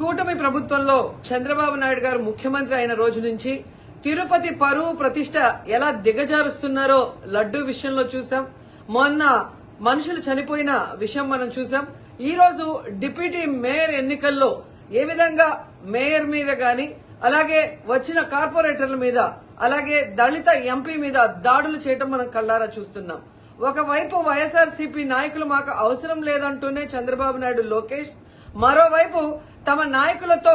కూటమి ప్రభుత్వంలో చంద్రబాబు నాయుడు గారు ముఖ్యమంత్రి అయిన రోజు నుంచి తిరుపతి పరువు ప్రతిష్ట ఎలా దిగజారుస్తున్నారో లడ్డూ విషయంలో చూసాం. మొన్న మనుషులు చనిపోయిన విషయం మనం చూసాం. ఈ రోజు డిప్యూటీ మేయర్ ఎన్నికల్లో ఏ విధంగా మేయర్ మీద గాని అలాగే వచ్చిన కార్పొరేటర్ల మీద అలాగే దళిత ఎంపీ మీద దాడులు చేయడం మనం కళ్ళారా చూస్తున్నాం. ఒకవైపు వైఎస్ఆర్సీపీ నాయకులు మాకు అవసరం లేదంటూనే చంద్రబాబు నాయుడు లోకేష్, మరోవైపు తమ నాయకులతో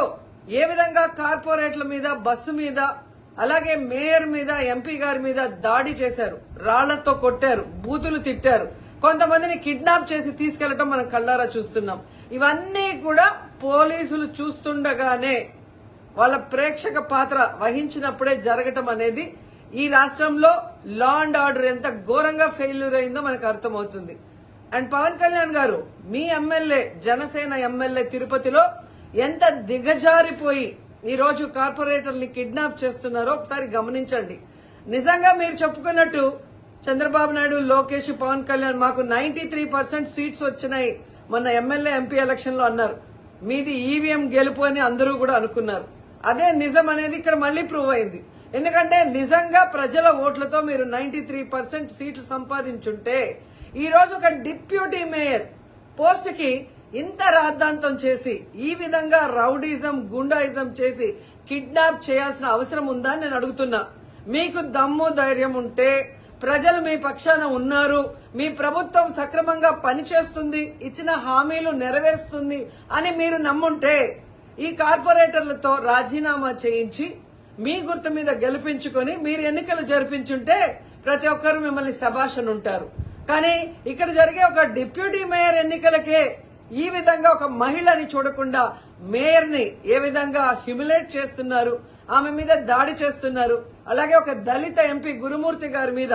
ఏ విధంగా కార్పొరేట్ల మీద బస్సు మీద అలాగే మేయర్ మీద ఎంపీ గారి మీద దాడి చేశారు, రాళ్లతో కొట్టారు, బూతులు తిట్టారు, కొంతమందిని కిడ్నాప్ చేసి తీసుకెళ్లడం మనం కళ్ళారా చూస్తున్నాం. ఇవన్నీ కూడా పోలీసులు చూస్తుండగానే వాళ్ళ ప్రేక్షక పాత్ర వహించినప్పుడే జరగటం అనేది ఈ రాష్ట్రంలో లా అండ్ ఆర్డర్ ఎంత ఘోరంగా ఫెయిల్యూర్ అయిందో మనకు అర్థమవుతుంది. అండ్ పవన్ కళ్యాణ్ గారు మీ ఎమ్మెల్యే, జనసేన ఎమ్మెల్యే తిరుపతిలో ఎంత దిగజారిపోయి ఈ రోజు కార్పొరేటర్ని కిడ్నాప్ చేస్తున్నారో ఒకసారి గమనించండి. నిజంగా మీరు చెప్పుకున్నట్టు చంద్రబాబు నాయుడు, లోకేష్, పవన్ కళ్యాణ్ మాకు 93% సీట్స్ వచ్చినాయి మొన్న ఎమ్మెల్యే ఎంపీ ఎలక్షన్ లో అన్నారు. మీది ఈవీఎం గెలుపు అని అందరూ కూడా అనుకున్నారు. అదే నిజం అనేది ఇక్కడ మళ్లీ ప్రూవ్ అయింది. ఎందుకంటే నిజంగా ప్రజల ఓట్లతో మీరు 93% సీట్లు సంపాదించుంటే ఈ రోజు ఒక డిప్యూటీ మేయర్ పోస్ట్ కి ఇంత రాద్ధాంతం చేసి ఈ విధంగా రౌడీజం, గుండాయిజం చేసి కిడ్నాప్ చేయాల్సిన అవసరం ఉందా అని నేను అడుగుతున్నా. మీకు దమ్ము ధైర్యం ఉంటే, ప్రజలు మీ పక్షాన ఉన్నారు, మీ ప్రభుత్వం సక్రమంగా పనిచేస్తుంది, ఇచ్చిన హామీలు నెరవేరుస్తుంది అని మీరు నమ్ముంటే ఈ కార్పొరేటర్లతో రాజీనామా చేయించి మీ గుర్తు మీద గెలిపించుకొని మీరు ఎన్నికలు జరిపించుంటే ప్రతి ఒక్కరు మిమ్మల్ని శభాష్ ఉంటారు. కానీ ఇక్కడ జరిగే ఒక డిప్యూటీ మేయర్ ఎన్నికలకే ఈ విధంగా ఒక మహిళని చూడకుండా మేయర్ ని ఏ విధంగా హ్యూమిలేట్ చేస్తున్నారు, ఆమె మీద దాడి చేస్తున్నారు, అలాగే ఒక దళిత ఎంపీ గురుమూర్తి గారి మీద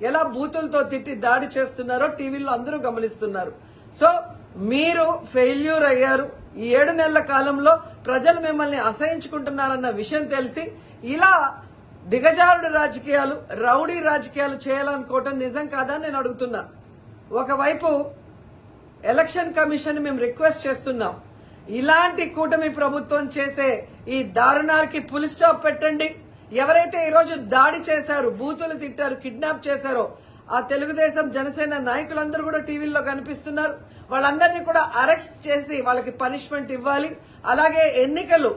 ఎలా బూతులతో తిట్టి దాడి చేస్తున్నారో టీవీలో అందరూ గమనిస్తున్నారు. సో మీరు ఫెయిల్యూర్ అయ్యారు. ఈ 7 నెలల కాలంలో ప్రజలు మిమ్మల్ని అసహించుకుంటున్నారన్న విషయం తెలిసి ఇలా దిగజారుడు రాజకీయాలు, రౌడీ రాజకీయాలు చేయాలనుకోవటం నిజం కాదా నేను అడుగుతున్నా. ఒకవైపు ఎలక్షన్ కమిషన్ మేము రిక్వెస్ట్ చేస్తున్నాం, ఇలాంటి కూటమి ప్రభుత్వం చేసే ఈ దారుణాలకి ఫుల్ స్టాప్ పెట్టండి. ఎవరైతే ఈ రోజు దాడి చేశారు, బూతులు తిట్టారు, కిడ్నాప్ చేశారో ఆ తెలుగుదేశం, జనసేన నాయకులందరూ కూడా టీవీల్లో కనిపిస్తున్నారు. వాళ్ళందరినీ కూడా అరెస్ట్ చేసి వాళ్ళకి పనిష్మెంట్ ఇవ్వాలి. అలాగే ఎన్నికలు,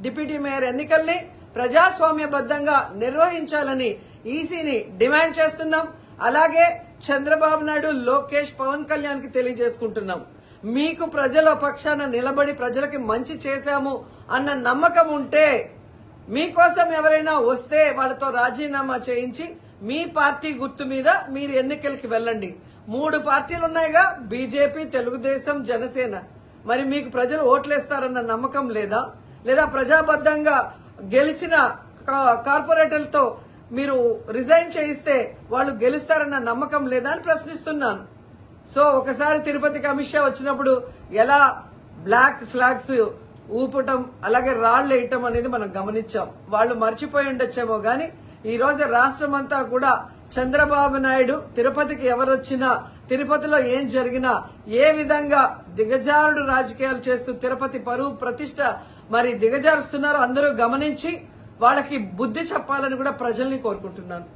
డిప్యూటీ మేయర్ ఎన్నికల్ని ప్రజాస్వామ్యబద్దంగా నిర్వహించాలని ఈసీని డిమాండ్ చేస్తున్నాం. అలాగే చంద్రబాబు నాయుడు, లోకేష్, పవన్ కళ్యాణ్ కి తెలియజేసుకుంటున్నాం, మీకు ప్రజల పక్షాన నిలబడి ప్రజలకి మంచి చేశాము అన్న నమ్మకం ఉంటే మీకోసం ఎవరైనా వస్తే వాళ్ళతో రాజీనామా చేయించి మీ పార్టీ గుర్తు మీద మీరు ఎన్నికలకి వెళ్ళండి. 3 పార్టీలు ఉన్నాయిగా, బీజేపీ, తెలుగుదేశం, జనసేన. మరి మీకు ప్రజలు ఓట్లేస్తారన్న నమ్మకం లేదా? లేదా ప్రజాబద్దంగా గెలిచిన కార్పొరేటర్లతో మీరు రిజైన్ చేయిస్తే వాళ్ళు గెలుస్తారన్న నమ్మకం లేదా అని ప్రశ్నిస్తున్నాను. సో ఒకసారి తిరుపతికి అమిత్ షా వచ్చినప్పుడు ఎలా బ్లాక్ ఫ్లాగ్స్ ఊపటం అలాగే రాళ్లు వేయటం అనేది మనం గమనించాం. వాళ్ళు మర్చిపోయి ఉండొచ్చేమో గాని ఈ రోజు రాష్ట్రం అంతా కూడా చంద్రబాబు నాయుడు తిరుపతికి ఎవరొచ్చినా, తిరుపతిలో ఏం జరిగినా, ఏ విధంగా దిగజారుడు రాజకీయాలు చేస్తూ తిరుపతి పరువు ప్రతిష్ట మరి దిగజారుస్తున్నారో అందరూ గమనించి వాళ్ళకి బుద్ధి చెప్పాలని కూడా ప్రజల్ని కోరుకుంటున్నాను.